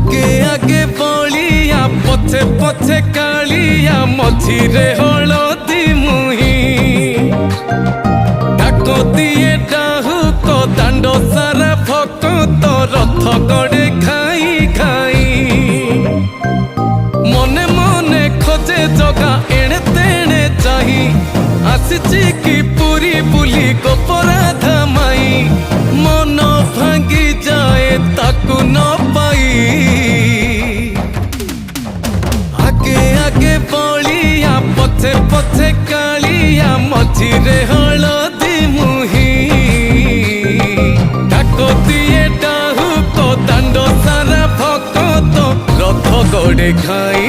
आगे आगे बलिया पछे पछे कालिया मझिरे हलदी मुही डाक दिए डाहुक दांड सारा भक्त रथ गड़े खाई खाई मने मने खोजे जगा एणे तेणे चाही आसिची कि पुरी बुली गोपराधा माई मन भांगी जाए ताकू न पाई आगे आगे बलिया पछे पछे कालिया मझिरे हलदी मुही डाक दिए डाहुक दांड सारा भक्त रथ गड़े खाई